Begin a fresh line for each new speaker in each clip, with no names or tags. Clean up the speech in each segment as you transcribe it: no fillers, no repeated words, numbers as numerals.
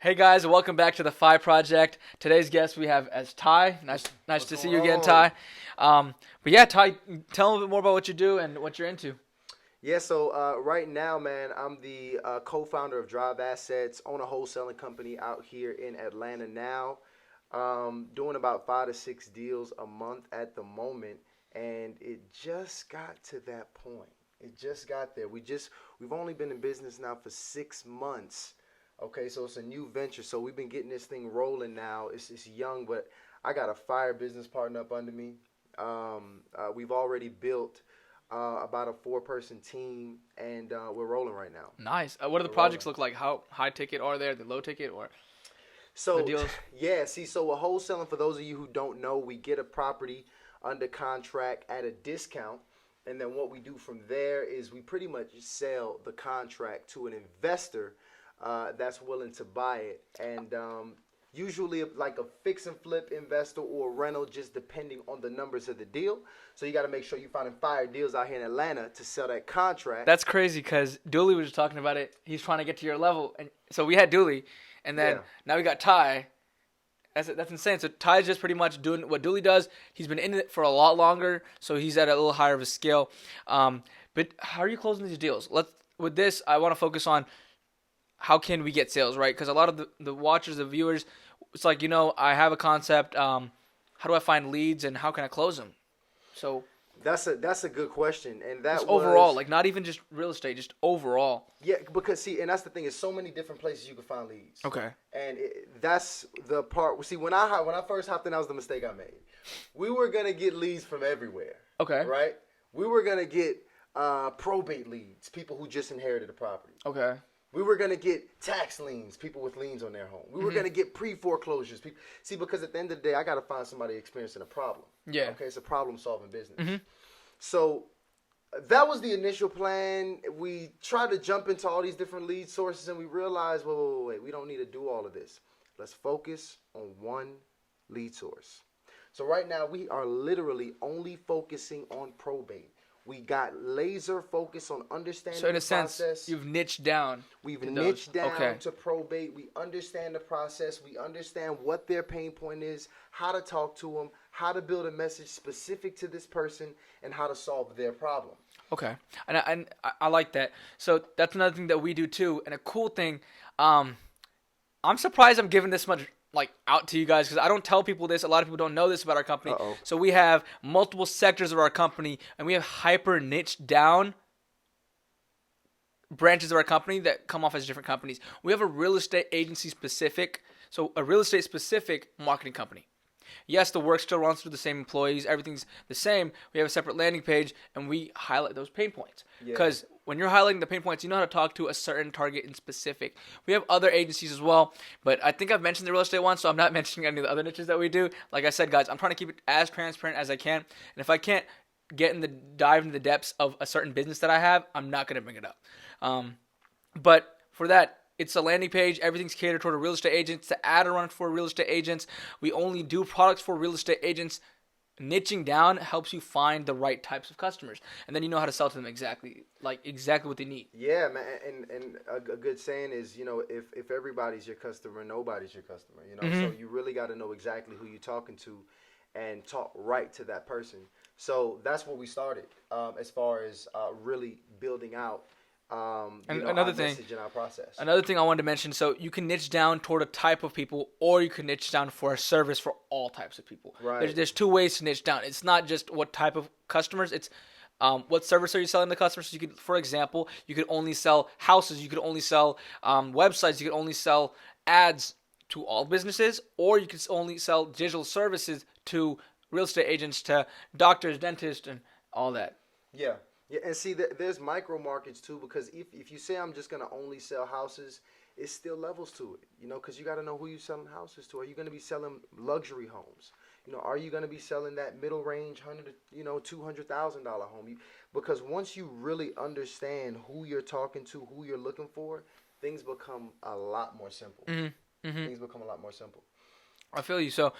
Hey guys, welcome back to the Phi Project. Today's guest we have as Ty. Nice
What's
to see
going
you again,
on?
Ty. But yeah, Ty, tell them a bit more about what you do and what you're into.
Yeah, so right now, man, I'm the co-founder of Drive Assets, own a wholesaling company out here in Atlanta now. Doing about 5 to 6 deals a month at the moment, and it just got to that point. It just got there. We've only been in business now for 6 months. Okay, so it's a new venture. So we've been getting this thing rolling now. It's young, but I got a fire business partner up under me. We've already built about a four-person team, and we're rolling right now.
Nice. What do the
We're rolling.
projects look like? How high ticket are they? Are they low ticket or the
So,
deals?
yeah, see, so a wholesaling, for those of you who don't know, we get a property under contract at a discount. And then what we do from there is we pretty much sell the contract to an investor that's willing to buy it. And usually like a fix and flip investor or a rental, just depending on the numbers of the deal. So you got to make sure you're finding fire deals out here in Atlanta to sell that contract.
That's crazy because Dooley was just talking about it. He's trying to get to your level, and so we had Dooley, and then
Yeah.
now we got Ty. That's insane. So Ty's just pretty much doing what Dooley does. He's been in it for a lot longer, so he's at a little higher of a scale. But how are you closing these deals? With this, I want to focus on how can we get sales, right? Because a lot of the watchers, the viewers, it's like, I have a concept. How do I find leads and how can I close them? So
That's a good question, and that
just
was
overall, like not even just real estate, just overall.
yeah, because see, and that's the thing is so many different places you can find leads.
Okay.
And that's the part. See, when I first hopped in, that was the mistake I made. We were gonna get leads from everywhere.
Okay.
Right. We were gonna get probate leads, people who just inherited a property.
Okay.
We were gonna get tax liens, people with liens on their home. We were gonna get pre-foreclosures. People, see, because at the end of the day, I gotta find somebody experiencing a problem.
Yeah.
Okay, it's a problem-solving business. So that was the initial plan. We tried to jump into all these different lead sources, and we realized, wait, we don't need to do all of this. Let's focus on one lead source. So right now, we are literally only focusing on probate. We got laser focus on understanding
So in
the
a sense,
process.
you've niched down.
We've
to
niched
those.
down
Okay.
to probate. We understand the process. We understand what their pain point is, how to talk to them, how to build a message specific to this person, and how to solve their problem.
Okay, and I like that. So that's another thing that we do too. And a cool thing, I'm surprised I'm giving this much out to you guys because I don't tell people this. A lot of people don't know this about our company.
Uh-oh.
So we have multiple sectors of our company, and we have hyper niche down branches of our company that come off as different companies. We have a real estate agency specific, so a real estate specific marketing company. Yes, the work still runs through the same employees. Everything's the same. We have a separate landing page, and we highlight those pain points.
Yeah.
Because when you're highlighting the pain points, you know how to talk to a certain target in specific. We have other agencies as well, but I think I've mentioned the real estate one, so I'm not mentioning any of the other niches that we do. Like I said, guys, I'm trying to keep it as transparent as I can. And if I can't dive into the depths of a certain business that I have, I'm not going to bring it up. But for that, it's a landing page. Everything's catered toward a real estate agent. It's an ad run for real estate agents. We only do products for real estate agents. Niching down helps you find the right types of customers, and then you know how to sell to them exactly what they need.
Yeah, man, and a good saying is, if everybody's your customer, nobody's your customer. So you really got to know exactly who you're talking to, and talk right to that person. So that's where we started, as far as really building out.
And
our message and our process.
Another thing I wanted to mention, so you can niche down toward a type of people, or you can niche down for a service for all types of people.
Right.
There's two ways to niche down. It's not just what type of customers, it's what service are you selling to customers. So you could, for example, you could only sell houses, you could only sell websites, you could only sell ads to all businesses, or you could only sell digital services to real estate agents, to doctors, dentists, and all that.
Yeah. Yeah, and see, there's micro markets too, because if you say I'm just gonna only sell houses, it's still levels to it, because you got to know who you're selling houses to. Are you gonna be selling luxury homes? Are you gonna be selling that middle range $100,000-$200,000 home? Because once you really understand who you're talking to, who you're looking for, things become a lot more simple. Things become a lot more simple.
I feel you. So,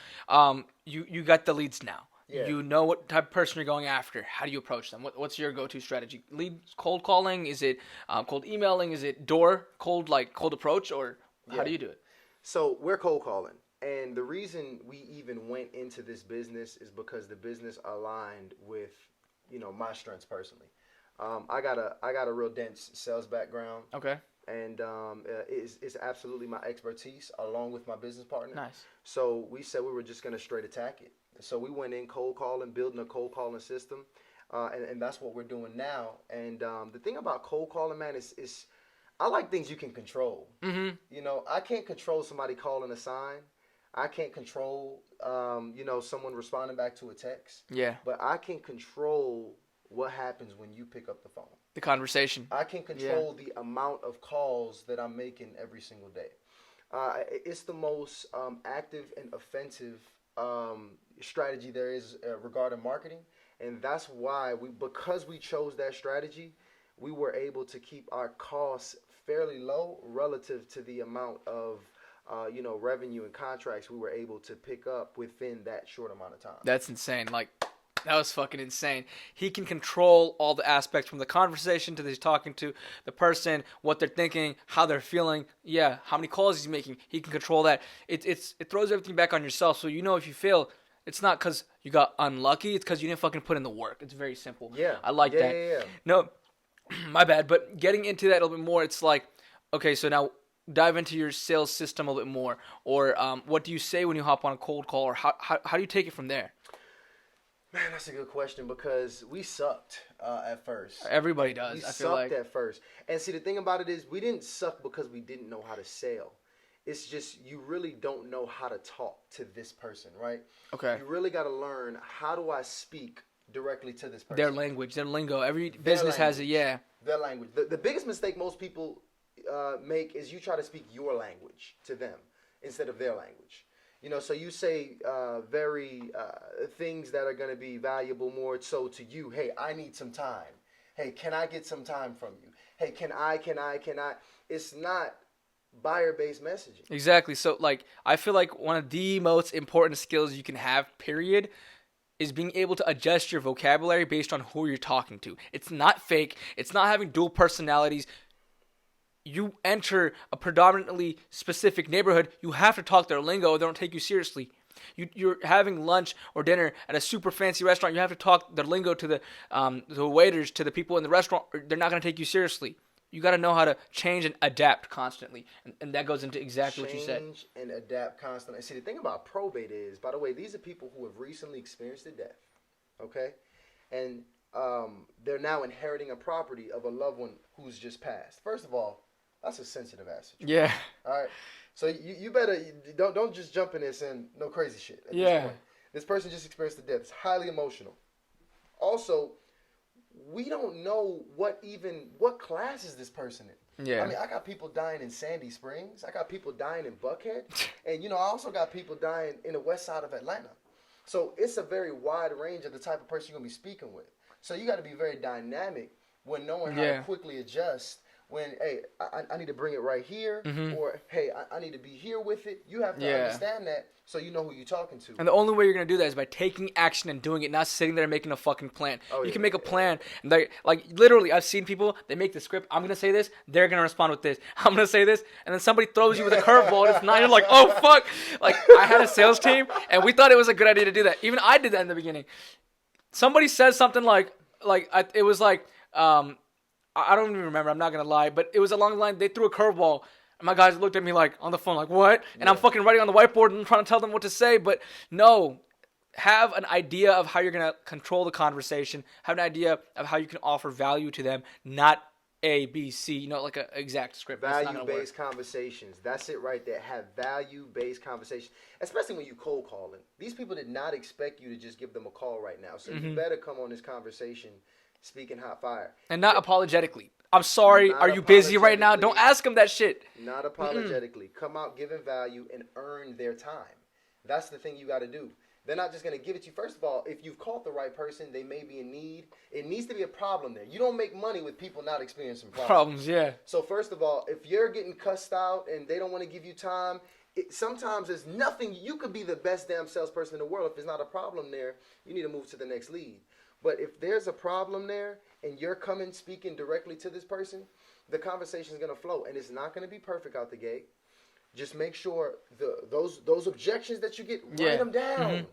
you got the leads now.
Yeah.
You know what type of person you're going after. How do you approach them? What's your go-to strategy? Lead cold calling? Is it cold emailing? Is it cold approach? Or how
Yeah.
do you do it?
So we're cold calling. And the reason we even went into this business is because the business aligned with, my strengths personally. I got a real dense sales background,
Okay.
and it's absolutely my expertise along with my business partner.
Nice.
So we said we were just gonna straight attack it. So we went in cold calling, building a cold calling system, and that's what we're doing now. And the thing about cold calling, man, is I like things you can control.
Mm-hmm.
I can't control somebody calling a sign. I can't control, someone responding back to a text.
Yeah.
But I can control what happens when you pick up the phone.
The conversation.
I can control the amount of calls that I'm making every single day. It's the most active and offensive strategy there is regarding marketing, and that's why because we chose that strategy, we were able to keep our costs fairly low relative to the amount of revenue and contracts we were able to pick up within that short amount of time.
That's insane. Like, that was fucking insane. He can control all the aspects from the conversation to he's talking to the person, what they're thinking, how they're feeling. Yeah, how many calls he's making. He can control that. It throws everything back on yourself. So if you fail, it's not because you got unlucky. It's because you didn't fucking put in the work. It's very simple.
Yeah,
I like that.
Yeah.
No, my bad. But getting into that a little bit more, it's like, okay, so now dive into your sales system a little bit more. Or what do you say when you hop on a cold call? Or how do you take it from there?
Man, that's a good question because we sucked at first.
Everybody does.
We
I feel like
sucked at first. And see, the thing about it is we didn't suck because we didn't know how to sell. It's just you really don't know how to talk to this person, right?
Okay.
You really got to learn, how do I speak directly to this person?
Their language, their lingo. Every business has it, yeah.
Their language. The biggest mistake most people make is you try to speak your language to them instead of their language. So you say very things that are going to be valuable more so to you. Hey, I need some time. Hey, can I get some time from you? Hey, can I? It's not buyer-based messaging.
Exactly. So, I feel like one of the most important skills you can have, period, is being able to adjust your vocabulary based on who you're talking to. It's not fake. It's not having dual personalities. You enter a predominantly specific neighborhood, you have to talk their lingo or they don't take you seriously. You're having lunch or dinner at a super fancy restaurant, you have to talk their lingo to the waiters, to the people in the restaurant, or they're not going to take you seriously. You got to know how to change and adapt constantly. And that goes into exactly what you said.
Change and adapt constantly. See, the thing about probate is, by the way, these are people who have recently experienced a death, okay? And they're now inheriting a property of a loved one who's just passed. First of all, that's a sensitive ass situation.
Yeah.
All right. So you better don't just jump in this and no crazy shit. At
Yeah.
This point. This person just experienced a death. It's highly emotional. Also, we don't know what class is this person in.
Yeah.
I mean, I got people dying in Sandy Springs. I got people dying in Buckhead. And, I also got people dying in the west side of Atlanta. So it's a very wide range of the type of person you're going to be speaking with. So you got to be very dynamic when knowing how to quickly adjust. When, hey, I need to bring it right here, or, hey, I need to be here with it. You have to understand that so you know who you're talking to.
And the only way you're going to do that is by taking action and doing it, not sitting there making a fucking plan. You can make a plan. And literally, I've seen people, they make the script. I'm going to say this. They're going to respond with this. I'm going to say this. And then somebody throws you with a curveball, and it's not. You're like, oh, fuck. I had a sales team, and we thought it was a good idea to do that. Even I did that in the beginning. Somebody says something it was I don't even remember. I'm not going to lie. But it was along the line. They threw a curveball. And my guys looked at me on the phone what? And I'm fucking writing on the whiteboard and trying to tell them what to say. But no. Have an idea of how you're going to control the conversation. Have an idea of how you can offer value to them. Not A, B, C. An exact script.
Value-based conversations. That's it right there. Have value-based conversations. Especially when you cold calling. These people did not expect you to just give them a call right now. So you better come on this conversation speaking hot fire. And not apologetically. I'm sorry. Are you busy right now? Don't ask them that shit. Not apologetically. Come out giving value and earn their time. That's the thing you got to do. They're not just going to give it to you. First of all, if you've called the right person, they may be in need. It needs to be a problem there. You don't make money with people not experiencing problems. Yeah. So first of all, if you're getting cussed out and they don't want to give you time, sometimes there's nothing. You could be the best damn salesperson in the world. If there's not a problem there, you need to move to the next lead. But if there's a problem there and you're speaking directly to this person, the conversation is going to flow. And it's not going to be perfect out the gate. Just make sure those objections that you get,
Yeah.
write them down.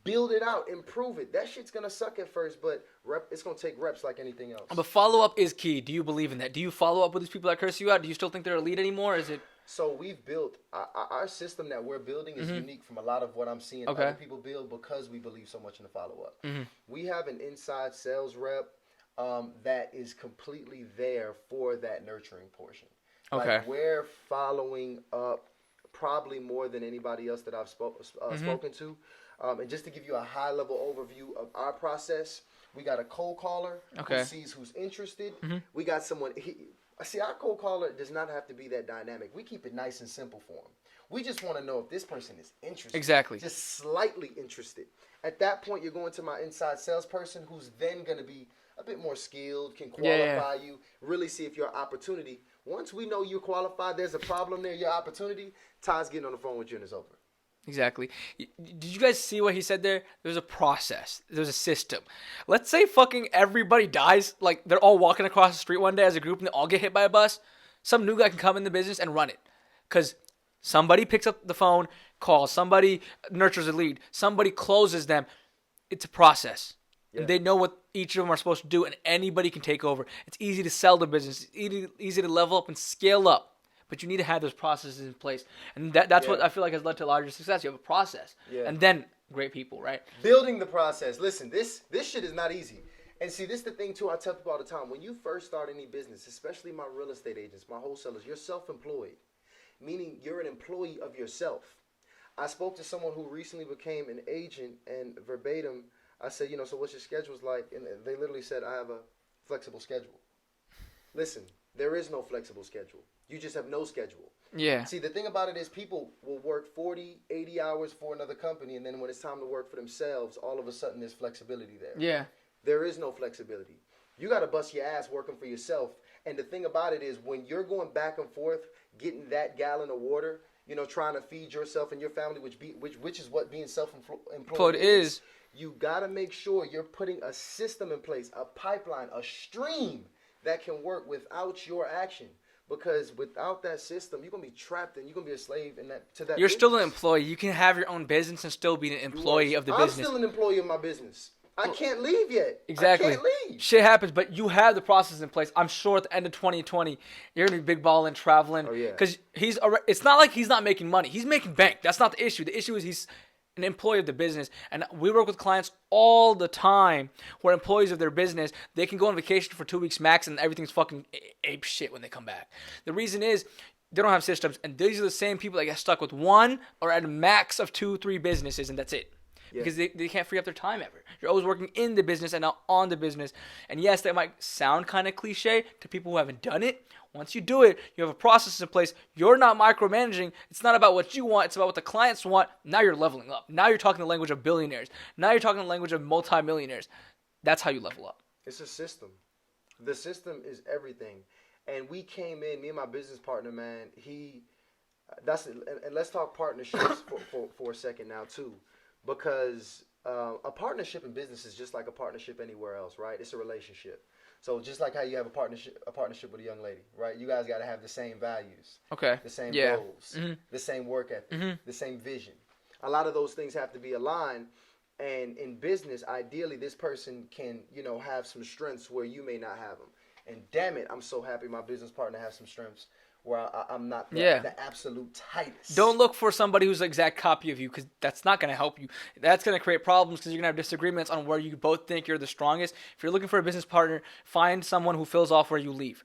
Build it out, improve it. That shit's gonna suck at first, but it's gonna take reps like anything else.
But follow up is key. Do you believe in that? Do you follow up with these people that curse you out? Do you still think they're elite anymore? Is it?
So we've built our system that we're building is unique from a lot of what I'm seeing other people build because we believe so much in the follow up. We have an inside sales rep that is completely there for that nurturing portion.
Okay.
Like we're following up probably more than anybody else that I've spoken to. And just to give you a high-level overview of our process, we got a cold caller who sees who's interested. We got someone. See, our cold caller does not have to be that dynamic. We keep it nice and simple for him. We just want to know if this person is interested.
Exactly.
Just slightly interested. At that point, you're going to my inside salesperson who's then going to be a bit more skilled, can qualify you, really see if you're an opportunity. Once we know you're qualified, there's a problem there, your opportunity, Ty's getting on the phone with you and it's over.
Exactly. Did you guys see what he said there? There's a process. There's a system. Let's say fucking everybody dies. Like, they're all walking across the street one day as a group and they all get hit by a bus. Some new guy can come in the business and run it. Because somebody picks up the phone, calls. Somebody nurtures a lead. Somebody closes them. It's a process. Yeah. And they know what each of them are supposed to do, and anybody can take over. It's easy to sell the business. It's easy to level up and scale up. But you need to have those processes in place. And that's what I feel like has led to larger success. You have a process. Yeah. And then great people, right?
Building the process. Listen, this shit is not easy. And see, this is the thing, too, I tell people all the time. When you first start any business, especially my real estate agents, my wholesalers, you're self-employed, meaning you're an employee of yourself. I spoke to someone who recently became an agent, and verbatim, I said, so what's your schedule like? And they literally said, I have a flexible schedule. Listen, there is no flexible schedule. You just have no schedule.
Yeah.
See, the thing about it is people will work 40, 80 hours for another company, and then when it's time to work for themselves, all of a sudden there's flexibility there.
Yeah.
There is no flexibility. You got to bust your ass working for yourself. And the thing about it is when you're going back and forth, getting that gallon of water, trying to feed yourself and your family, which is what being self-employed is, you got to make sure you're putting a system in place, a pipeline, a stream that can work without your action. Because without that system, you're going to be trapped and you're going to be a slave to that
You're
business.
Still an employee. You can have your own business and still be an employee of the business.
I'm still an employee of my business. I can't leave yet.
Exactly.
I can't leave.
Shit happens, but you have the process in place. I'm sure at the end of 2020, you're going to be big balling, traveling.
Oh, yeah.
Because it's not like he's not making money. He's making bank. That's not the issue. The issue is he's an employee of the business. And we work with clients all the time who are employees of their business. They can go on vacation for 2 weeks max and everything's fucking ape shit when they come back. The reason is they don't have systems. And these are the same people that get stuck with one or at a max of 2-3 businesses, and that's it. Yeah. Because they can't free up their time ever. You're always working in the business and not on the business. And yes, that might sound kind of cliche to people who haven't done it. Once you do it, you have a process in place. You're not micromanaging. It's not about what you want. It's about what the clients want. Now you're leveling up. Now you're talking the language of billionaires. Now you're talking the language of multimillionaires. That's how you level up.
It's a system. The system is everything. And we came in, me and my business partner, man, and let's talk partnerships for a second now, too. Because a partnership in business is just like a partnership anywhere else, right? It's a relationship. So just like how you have a partnership with a young lady, right? You guys got to have the same values, the same goals, the same work ethic, the same vision. A lot of those things have to be aligned. And in business, ideally, this person can, have some strengths where you may not have them. And damn it, I'm so happy my business partner has some strengths where I'm not the absolute tightest.
Don't look for somebody who's the exact copy of you, because that's not going to help you. That's going to create problems because you're going to have disagreements on where you both think you're the strongest. If you're looking for a business partner, find someone who fills off where you leave.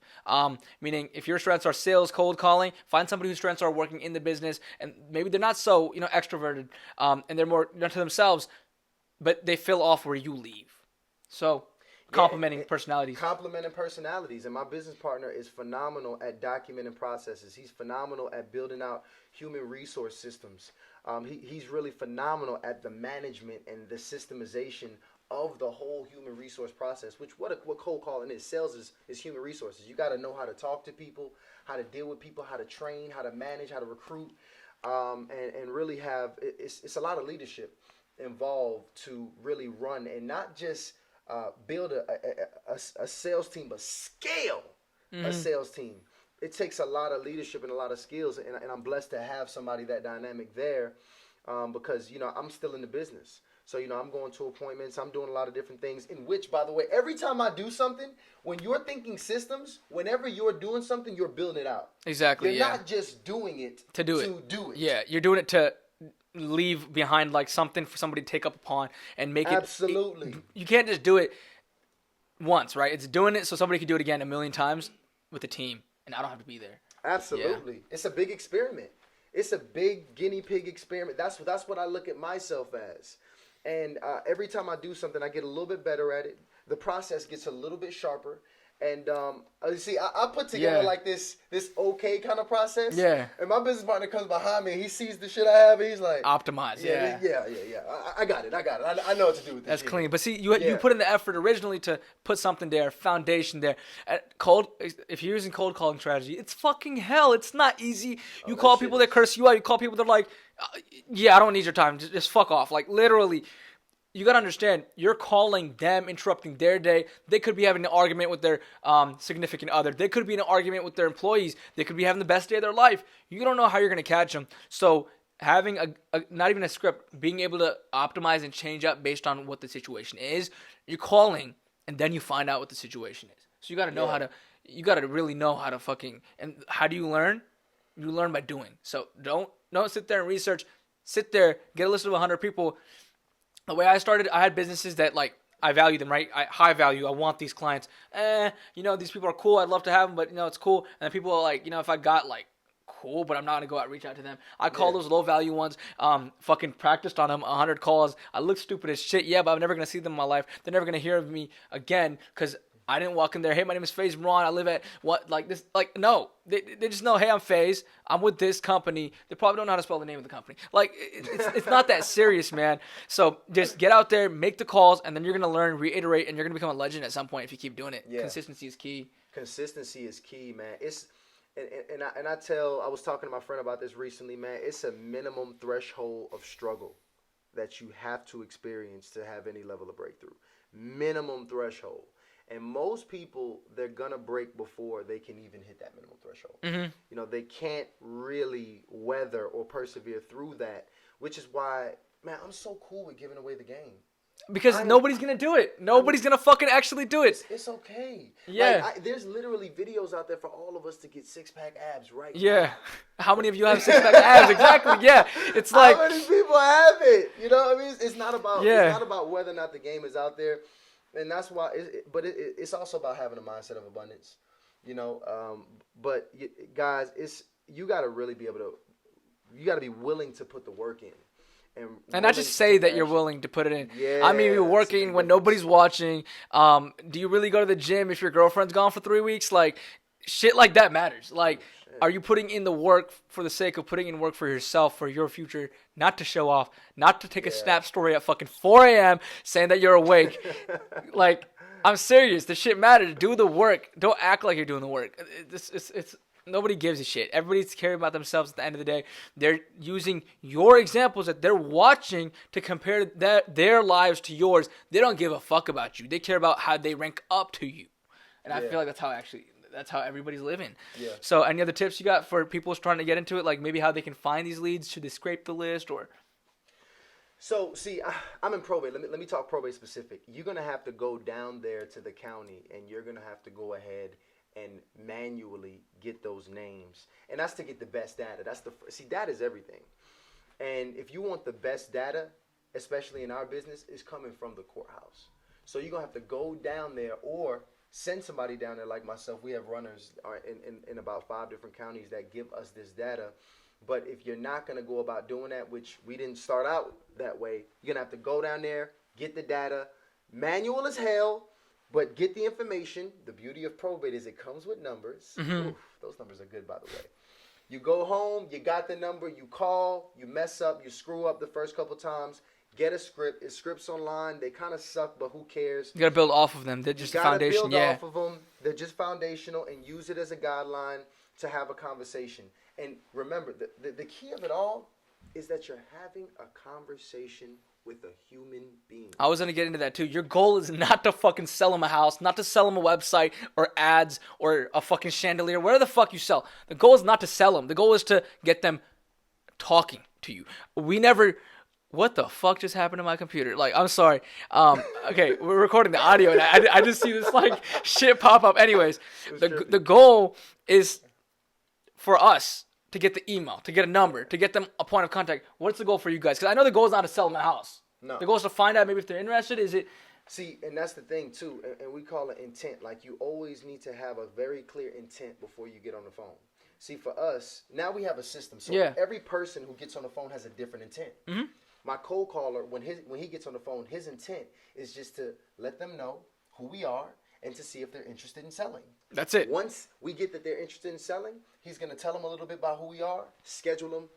Meaning, if your strengths are sales, cold calling, find somebody whose strengths are working in the business, and maybe they're not so extroverted, and they're more to themselves, but they fill off where you leave. So complementing personalities.
Complementing personalities. And my business partner is phenomenal at documenting processes. He's phenomenal at building out human resource systems. He's really phenomenal at the management and the systemization of the whole human resource process, which what cold calling is. Sales is human resources. You got to know how to talk to people, how to deal with people, how to train, how to manage, how to recruit, and really have, it's a lot of leadership involved to really run and not just build a sales team, but scale a sales team it takes a lot of leadership and a lot of skills, and I'm blessed to have somebody that dynamic there, because I'm still in the business. So I'm going to appointments. I'm doing a lot of different things. In which, by the way, every time I do something, when you're thinking systems, whenever you're doing something, you're building it out.
Exactly.
You're not just doing it
to do it. Yeah, you're doing it to leave behind like something for somebody to take up upon and make it.
Absolutely.
You can't just do it once, right? It's doing it so somebody can do it again a million times with a team, and I don't have to be there.
Absolutely. Yeah. It's a big experiment. It's a big guinea pig experiment. That's what I look at myself as. And every time I do something, I get a little bit better at it. The process gets a little bit sharper. And you see, I put together like this okay kind of process.
Yeah.
And my business partner comes behind me. And he sees the shit I have. And he's like,
optimize. Yeah.
I got it. I know what to do with this.
That's clean. But see, you put in the effort originally to put something there, foundation there. If you're using cold calling strategy, it's fucking hell. It's not easy. You call people that curse you out. You call people that are like, yeah, I don't need your time. Just fuck off. Like literally. You got to understand, you're calling them, interrupting their day. They could be having an argument with their significant other. They could be in an argument with their employees. They could be having the best day of their life. You don't know how you're going to catch them. So having not even a script, being able to optimize and change up based on what the situation is, you're calling, and then you find out what the situation is. So you got to know you got to really know how to fucking, and how do you learn? You learn by doing. So don't sit there and research. Sit there, get a list of 100 people. The way I started, I had businesses that, like, I value them, right? High value. I want these clients. These people are cool. I'd love to have them, but, it's cool. And then people are like, if I got, like, cool, but I'm not going to go out and reach out to them. I call those low value ones, fucking practiced on them, 100 calls. I look stupid as shit, but I'm never going to see them in my life. They're never going to hear of me again because I didn't walk in there, hey, my name is Faiz Imran, I live at this, no. They just know, hey, I'm Faiz, I'm with this company. They probably don't know how to spell the name of the company. Like, it's not that serious, man. So just get out there, make the calls, and then you're going to learn, reiterate, and you're going to become a legend at some point if you keep doing it. Yeah. Consistency is key.
Consistency is key, man. I was talking to my friend about this recently, man. It's a minimum threshold of struggle that you have to experience to have any level of breakthrough. Minimum threshold. And most people, they're going to break before they can even hit that minimum threshold. Mm-hmm. They can't really weather or persevere through that, which is why, man, I'm so cool with giving away the game.
Because nobody's going to do it. Nobody's going to fucking actually do it.
It's okay.
Yeah.
Like, there's literally videos out there for all of us to get six-pack abs right now.
Yeah. How many of you have six-pack abs? Exactly, yeah. It's like...
How many people have it? You know what I mean? It's not about whether or not the game is out there. And that's why, it's also about having a mindset of abundance, But guys, you got to really be able to, you got to be willing to put the work in,
and not just say that you're willing to put it in. Yeah, I mean, you're working when nobody's watching. Do you really go to the gym if your girlfriend's gone for 3 weeks? Like, shit like that matters. Like, are you putting in the work for the sake of putting in work for yourself, for your future, not to show off, not to take a snap story at fucking 4 a.m. saying that you're awake? Like, I'm serious. The shit matters. Do the work. Don't act like you're doing the work. It's nobody gives a shit. Everybody's caring about themselves at the end of the day. They're using your examples that they're watching to compare their lives to yours. They don't give a fuck about you. They care about how they rank up to you. And I feel like that's how everybody's living. Yeah. So any other tips you got for people trying to get into it? Like maybe how they can find these leads? Should they scrape the list or?
So see, I'm in probate. Let me talk probate specific. You're going to have to go down there to the county and you're going to have to go ahead and manually get those names. And that's to get the best data. Data is everything. And if you want the best data, especially in our business, is coming from the courthouse. So you're going to have to go down there or send somebody down there like myself. We have runners in about 5 different counties that give us this data. But if you're not going to go about doing that, which we didn't start out that way, you're going to have to go down there, get the data, manual as hell, but get the information. The beauty of probate is it comes with numbers. Mm-hmm. Oof, those numbers are good, by the way. You go home, you got the number, you call, you mess up, you screw up the first couple times. Get a script. It's scripts online. They kind of suck, but who cares?
You got to build off of them. They're just a foundation.
Build off of them. They're just foundational and use it as a guideline to have a conversation. And remember, the key of it all is that you're having a conversation with a human being.
I was going to get into that too. Your goal is not to fucking sell them a house, not to sell them a website or ads or a fucking chandelier, whatever the fuck you sell. The goal is not to sell them. The goal is to get them talking to you. We never... What the fuck just happened to my computer? Like, I'm sorry. Okay, we're recording the audio, and I just see this, like, shit pop up. Anyways, the goal is for us to get the email, to get a number, to get them a point of contact. What's the goal for you guys? Because I know the goal is not to sell them a house.
No.
The goal is to find out maybe if they're interested. Is it...
See, and that's the thing, too, and we call it intent. Like, you always need to have a very clear intent before you get on the phone. See, for us, now we have a system. So every person who gets on the phone has a different intent.
Mm-hmm.
My cold caller, when he gets on the phone, his intent is just to let them know who we are and to see if they're interested in selling.
That's it.
Once we get that they're interested in selling, he's going to tell them a little bit about who we are, schedule them.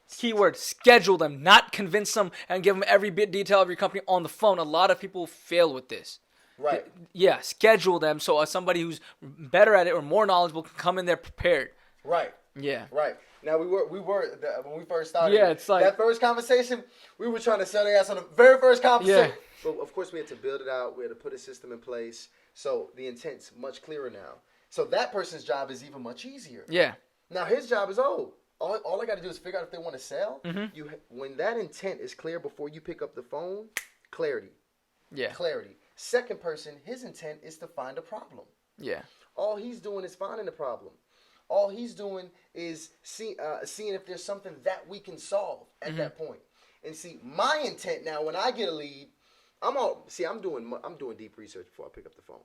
Keyword, schedule them, not convince them and give them every bit detail of your company on the phone. A lot of people fail with this.
Right.
Yeah, schedule them so somebody who's better at it or more knowledgeable can come in there prepared.
Right.
Yeah.
Right. Now, we were when we first started.
Yeah, it's like...
That first conversation, we were trying to sell their ass on the very first conversation.
Yeah.
But, of course, we had to build it out. We had to put a system in place. So, the intent's much clearer now. So, that person's job is even much easier.
Yeah.
Now, his job is, all I got to do is figure out if they want to sell.
Mm-hmm.
When that intent is clear before you pick up the phone, clarity.
Yeah.
Clarity. Second person, his intent is to find a problem.
Yeah.
All he's doing is finding the problem. All he's doing is seeing if there's something that we can solve at that point. And see, my intent now, when I get a lead, I'm doing deep research before I pick up the phone.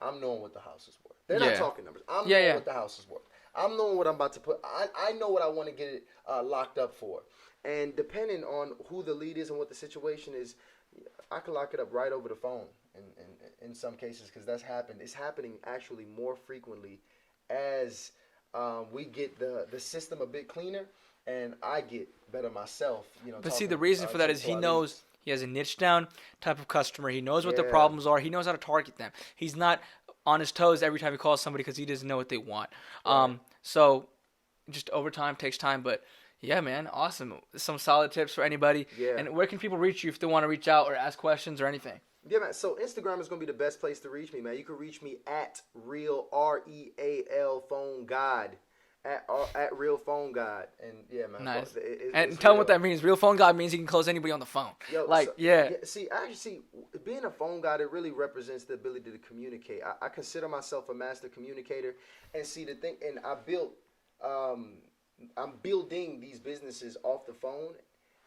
I'm knowing what the house is worth. They're not talking numbers. I'm knowing what the house is worth. I'm knowing what I'm about to put. I know what I want to get it locked up for. And depending on who the lead is and what the situation is, I can lock it up right over the phone in some cases, because that's happened. It's happening actually more frequently as we get the system a bit cleaner, and I get better myself.
But see, the reason for that is he knows he has a niche down type of customer. He knows what the problems are. He knows how to target them. He's not on his toes every time he calls somebody because he doesn't know what they want. Right. So just over time takes time, but yeah, man, awesome. Some solid tips for anybody. Yeah. And where can people reach you if they want to reach out or ask questions or anything?
Yeah, man. So Instagram is going to be the best place to reach me, man. You can reach me at Real REAL Phone God. At Real Phone God. And yeah, man.
Nice. And tell them what that means. Real Phone God means he can close anybody on the phone.
Yo, See, being a phone god, it really represents the ability to communicate. I consider myself a master communicator. And see, the thing, and I'm building these businesses off the phone,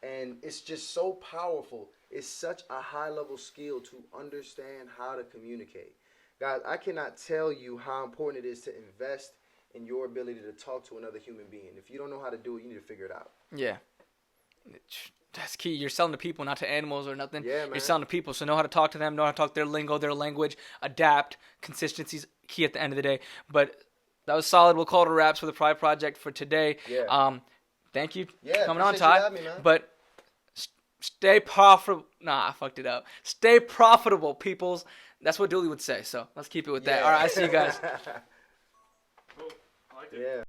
and it's just so powerful. It's such a high-level skill to understand how to communicate. Guys, I cannot tell you how important it is to invest in your ability to talk to another human being. If you don't know how to do it, you need to figure it out. Yeah.
That's key. You're selling to people, not to animals or nothing.
Yeah, man.
You're selling to people, so know how to talk to them, know how to talk their lingo, their language, adapt. Consistency's key at the end of the day. But that was solid. We'll call it a wraps for the Pride Project for today.
Yeah.
Thank you for coming on, Ty. But stay profitable. Nah, I fucked it up. Stay profitable, peoples. That's what Dooley would say. So let's keep it with that. All right, I see you guys.
Cool. I liked it.
Yeah.